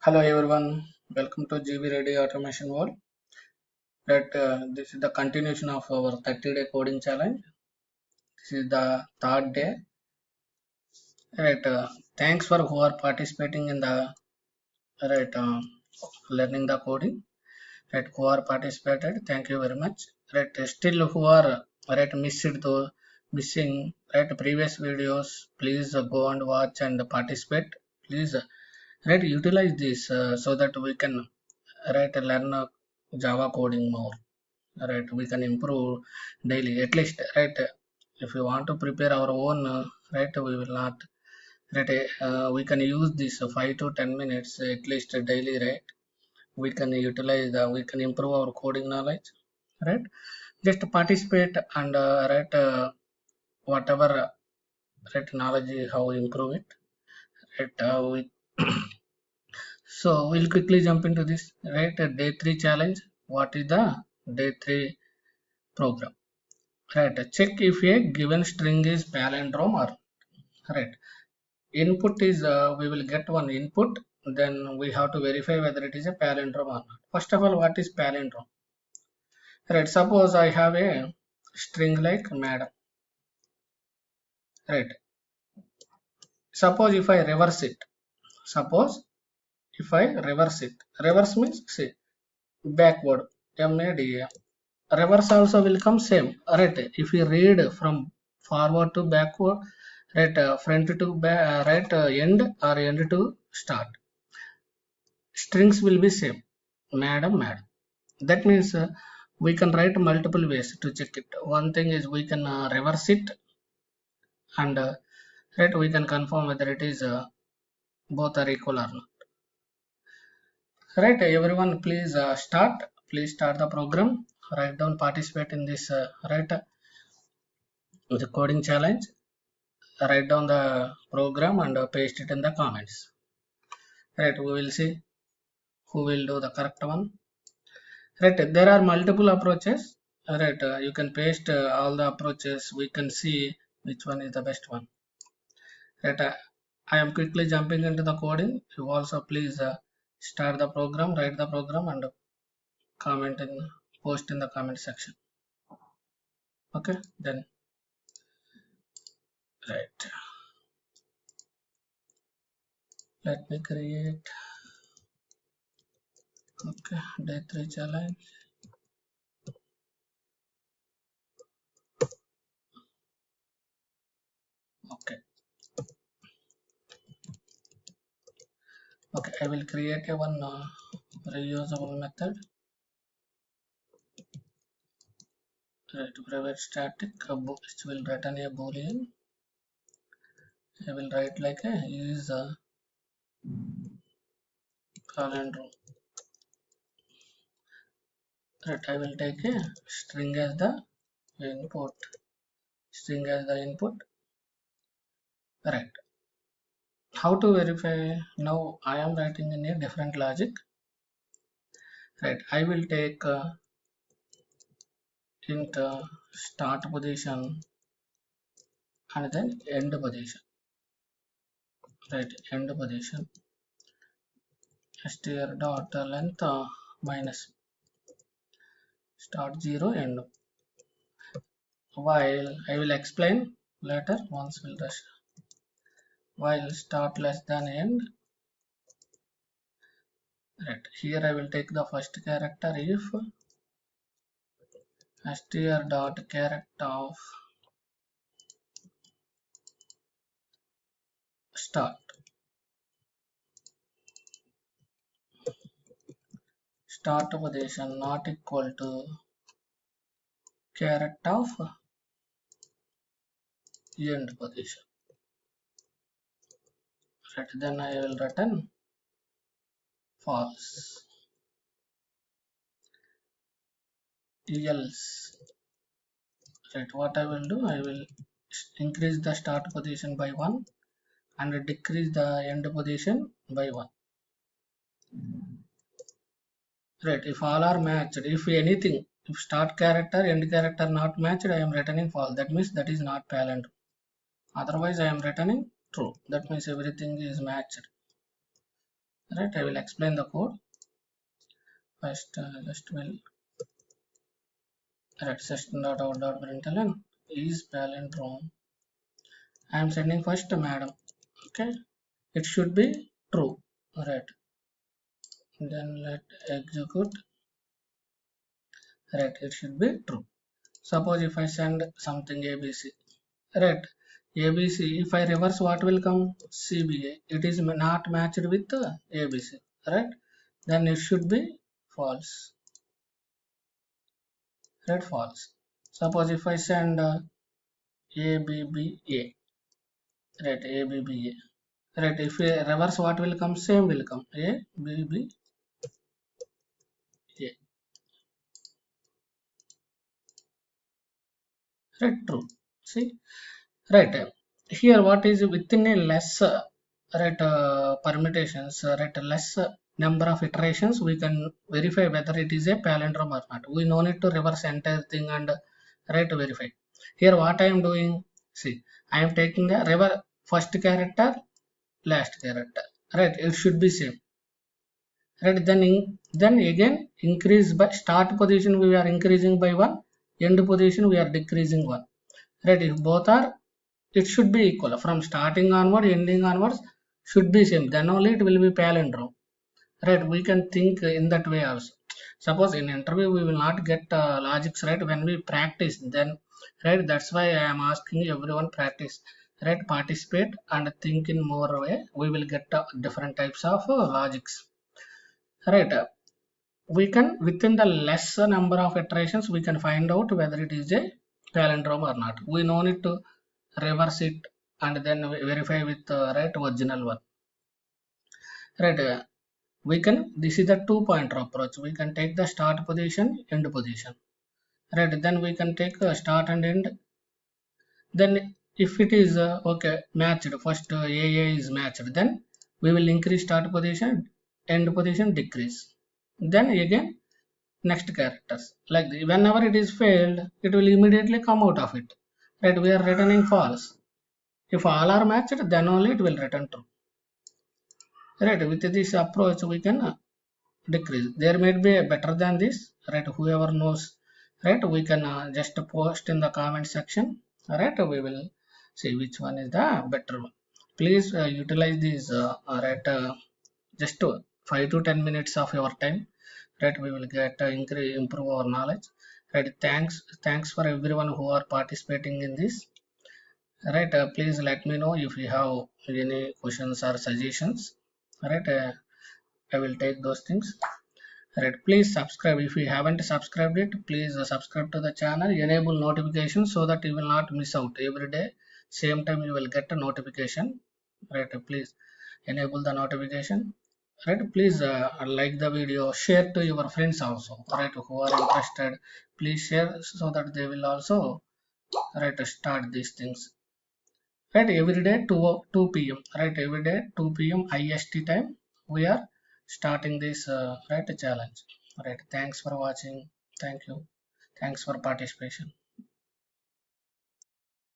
Hello everyone, welcome to GB Ready Automation World. This is the continuation of our 30-day coding challenge. This is the third day. Right, thanks for who are participating in the right learning the coding. Right, who are participated. Thank you very much. Right, still who are missing previous videos. Please go and watch and participate. Please utilize this so that we can learn Java coding more. Right, we can improve daily at least. Right, if we want to prepare our own, we will not. We can use this 5 to 10 minutes at least daily. Right, we can utilize. We can improve our coding knowledge. Right, just participate and whatever knowledge how improve it. Right, we so we'll quickly jump into this. Right, day 3 challenge. What is the day 3 program? Right, check if a given string is palindrome or right. Input is we will get one input, then we have to verify whether it is a palindrome or not. First of all, what is palindrome? Right, suppose I have a string like madam. Right, suppose if I reverse it, suppose if I reverse it, reverse means see backward, MADA. Reverse also will come same. Right, if we read from forward to backward, right, front to back, end or end to start, strings will be same. Madam. That means we can write multiple ways to check it. One thing is we can reverse it, and we can confirm whether it is both are equal or not. Right, everyone, please start the program. Write down, participate in this the coding challenge. Write down the program and paste it in the comments. Right, we will see who will do the correct one. Right, there are multiple approaches. Right, you can paste all the approaches. We can see which one is the best one. Right, I am quickly jumping into the coding. You also please start the program, write the program, and comment in post in the comment section. Okay, then right, let me create. Okay, day 3 challenge. Okay, I will create a one reusable method. Right, private static which will return a boolean. I will write like a is a palindrome. Right, I will take a string as the input. Right, how to verify? Now I am writing in a different logic. Right, I will take int start position and then end position. Right, end position str dot length minus start 0 end, while I will explain later once we'll rush. While start less than end. Right, here I will take the first character if str dot character of start position not equal to character of end position. Right, then I will return false. Else, right, what I will do, I will increase the start position by 1 and decrease the end position by 1. Right, if all are matched, if anything, if start character end character not matched, I am returning false. That means that is not palindrome. Otherwise I am returning true. That means everything is matched. right? I will explain the code first. Just will right system.out.println is palindrome. I am sending first to madam. Okay, it should be true, right? Then let execute. Right, it should be true. Suppose if I send something abc, right? abc, if I reverse, what will come? cba. It is not matched with abc, right? Then it should be false, right? False. Suppose if I send abba, right? abba, right? If I reverse, what will come? Same will come, abba, right? True. See, right? Here what is within a less right permutations, right? Less number of iterations, we can verify whether it is a palindrome or not. We no need to reverse entire thing and right verify. Here what I am doing, see, I am taking the first character, last character, right? It should be same, right? Then again increase by start position we are increasing by 1, end position we are decreasing 1, right? If both are, it should be equal from starting onward, ending onwards should be same, then only it will be palindrome, right? We can think in that way also. Suppose in interview we will not get logics, right? When we practice, then right, that's why I am asking everyone practice, right? Participate and think in more way, we will get different types of logics, right? We can within the lesser number of iterations we can find out whether it is a palindrome or not. We no need to reverse it and then verify with right original one, right? We can, this is the two pointer approach. We can take the start position, end position, right? Then we can take start and end. Then if it is okay matched, first aa is matched, then we will increase start position, end position decrease, then again next characters, like whenever it is failed it will immediately come out of it, right? We are returning false. If all are matched, then only it will return true, right? With this approach we can decrease. There might be a better than this, right? Whoever knows, right, we can just post in the comment section, right? We will see which one is the better one. Please utilize these right just 5 to 10 minutes of your time, right? We will get increase, improve our knowledge, right? Thanks for everyone who are participating in this, right? Please let me know if you have any questions or suggestions, right? I will take those things, right? Please subscribe if you haven't subscribed it. Please subscribe to the channel, enable notifications so that you will not miss out every day. Same time you will get a notification, right? Please enable the notification, right? Please like the video, share to your friends also, right? Who are interested, please share so that they will also, right, start these things, right? Every day 2 p.m, right? Every day 2 p.m ist time we are starting this right challenge, right? Thanks for watching. Thank you. Thanks for participation.